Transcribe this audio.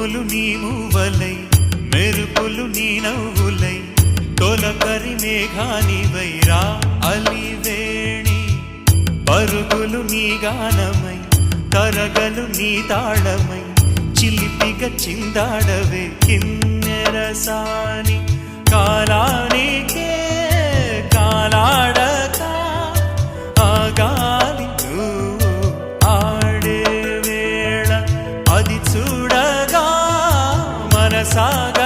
ఉరుములు నీ మూవలై మెరుపులు నీ నవ్వులై తొలకరి మేఘానివై రా అలివేణి పరుగులు నీ గానమై తరగలు నీ తాళమై చిలిపిగా చిందాడవే కిన్నెరసాని కాలానికే కాలాడక ఆగాలి నువ్వు ఆడే వేళ అది చూడగా మనసాగ